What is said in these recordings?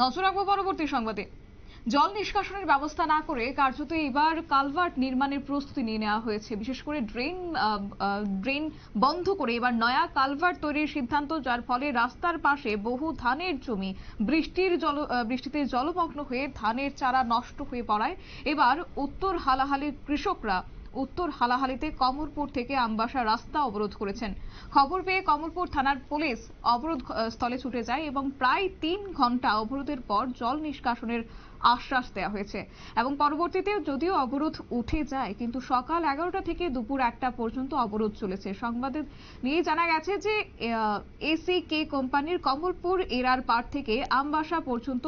নজর রাখবো পরবর্তী সংবাদে। জল নিষ্কাশনের ব্যবস্থা না করে কার্যত এবার কালভার্ট নির্মাণের প্রস্তুতি নিয়ে নেওয়া হয়েছে। বিশেষ করে ড্রেন বন্ধ করে এবার নয়া কালভার্ট তৈরির সিদ্ধান্ত, যার ফলে রাস্তার পাশে বহু ধানের জমি বৃষ্টিতে জলমগ্ন হয়ে ধানের চারা নষ্ট হয়ে পড়ায় এবার উত্তর হালাহালিতে কমলপুর থেকে আমবাসা রাস্তা অবরোধ করেছেন। খবর পেয়ে কমলপুর থানার পুলিশ অবরোধ স্থলে ছুটে যায় এবং প্রায় 3 ঘন্টা অবরোধের পর জল নিষ্কাশনের আশ্বাস দেওয়া হয়েছে। এবং পরবর্তীতে যদিও অবরোধ উঠে যায়, কিন্তু সকাল 11টা থেকে দুপুর 1টা পর্যন্ত অবরোধ চলেছে। সংবাদে নিয়ে জানা গেছে যে এসিকে কোম্পানির কমলপুর এরার পাড় থেকে আমবাসা পর্যন্ত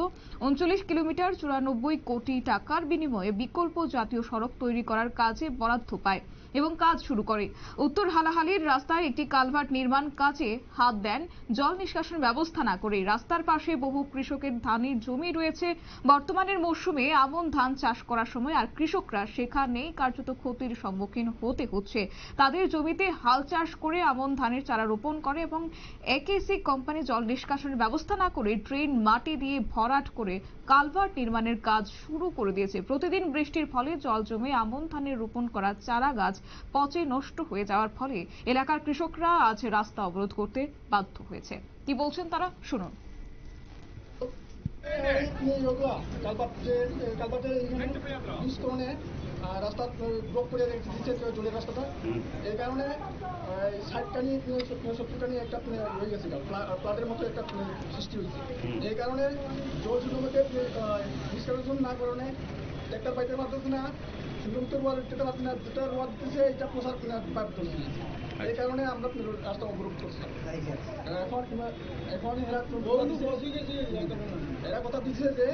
39 কিলোমিটার 94 কোটি টাকার বিনিময়ে বিকল্প জাতীয় সড়ক তৈরি করার কাজে বরাদ্দ পায় এবং কাজ শুরু করে। উত্তর হালাহালির রাস্তায় একটি কালভার্ট নির্মাণ কাজে হাত দেন জল নিষ্কাশন ব্যবস্থা না করে। রাস্তার পাশে বহু কৃষকের ধানের জমি রয়েছে। বর্তমানের মৌসুমে আমন ধান চাষ করার সময় আর কৃষকরা সেখানেই কার্যত ক্ষতির সম্মুখীন হতে হচ্ছে। তাদের জমিতে হাল চাষ করে আমন ধানের চারা রোপণ করে এবং একেসি কোম্পানি জল নিষ্কাশনের ব্যবস্থা না করে ড্রেন মাটি দিয়ে ভরাট করে কালভার্ট নির্মাণের কাজ শুরু করে দিয়েছে। প্রতিদিন বৃষ্টির ফলে জল জমে আমন ধানের রোপণ করা চারা গাছ পচে নষ্ট হয়ে যাওয়ার ফলে এলাকার কৃষকরা আজ রাস্তা অবরোধ করতে বাধ্য হয়েছে। কি বলছেন তারা, শুনুন। রাস্তা ব্লক করে দিচ্ছে জলের রাস্তাটা, এই কারণে 60টা 70টা একটা হয়ে গেছে, ফ্লাডের মতো একটা সৃষ্টি হয়েছে। এই কারণে জল সুন্দরমতো নিষ্কাশন না কারণে ট্রাক্টর বাইকের মাধ্যমে না সুন্দর রোয়া দিতে পারছি না, যেটা রোয়া দিতেছে এটা প্রসার বাধ্য হচ্ছে। এই কারণে আমরা রাস্তা অবরোধ করছি। এখন এরা কথা দিচ্ছে যে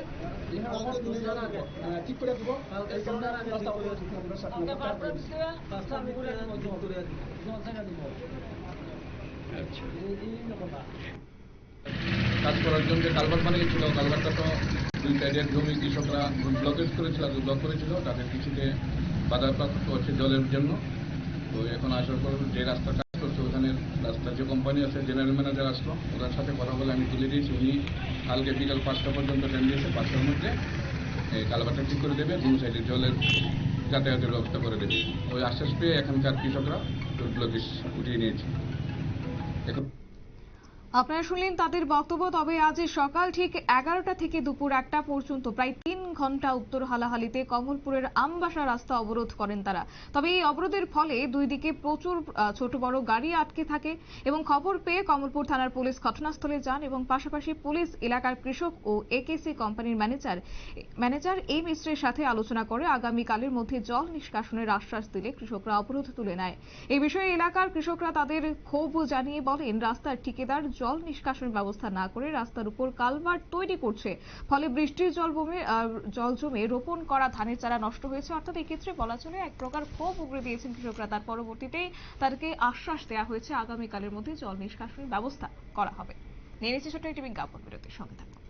ঠিক করে দিব, এই কারণে রাস্তা অবরোধ কাজ করার জন্য যে কালভার্ট বানিয়েছিল, কালভার্টটা তো 2 সাইডের জমি কৃষকরা ব্লকেজ করেছিল, ব্লক করেছিল, তাদের কিছুতে বাধাপ্রাপ্ত হচ্ছে জলের জন্য। তো এখন আসার পর যে রাস্তা কাজ করছে ওখানে রাস্তার যে কোম্পানি আছে, জেনারেল ম্যানেজার আসলো, ওনার সাথে কথা বলে আমি তুলে দিয়েছি। উনি কালকে বিকাল 5টা পর্যন্ত টাইম দিয়েছে, 5টার মধ্যে কালভার্টটা ঠিক করে দেবে, 2 সাইডে জলের যাতায়াতের ব্যবস্থা করে দেবে। ওই আশ্বাস পেয়ে এখানকার কৃষকরা ব্লকেজ উঠিয়ে নিয়েছে। এখন আপনারা শুনলেন তাদের বক্তব্য। তবে আজ সকাল ঠিক 11টা থেকে দুপুর 1টা পর্যন্ত প্রায় 3 ঘন্টা উত্তর হালাহালিতে কমলপুরের আমবাসা রাস্তা অবরোধ করেন তারা। তবে এই অবরোধের ফলে দুই দিকে প্রচুর ছোট বড় গাড়ি আটকে থাকে এবং খবর পেয়ে কমলপুর থানার পুলিশ ঘটনাস্থলে যান এবং পাশাপাশি পুলিশ এলাকার কৃষক ও একেসি কোম্পানির ম্যানেজার এই মিস্ত্রির সাথে আলোচনা করে আগামীকালের মধ্যে জল নিষ্কাশনের আশ্বাস দিলে কৃষকরা অবরোধ তুলে নেয়। এই বিষয়ে এলাকার কৃষকরা তাদের ক্ষোভ জানিয়ে বলেন, রাস্তার ঠিকাদার জল নিষ্কাশনের ব্যবস্থা না করে রাস্তার উপর কালভার্ট তৈরি করছে, ফলে বৃষ্টির জল জমে রোপণ করা ধানের চারা নষ্ট হয়েছে। অর্থাৎ এই ক্ষেত্রে বলা চলে এক প্রকার ক্ষোভ উগরে দিয়েছেন কৃষকরা। তার পরবর্তীতেই তাদেরকে আশ্বাস দেওয়া হয়েছে আগামীকালের মধ্যে জল নিষ্কাশনের ব্যবস্থা করা হবে। নিয়ে নিচ্ছে ছোট্ট একটি বিজ্ঞাপন বিরতির সঙ্গে থাকুন।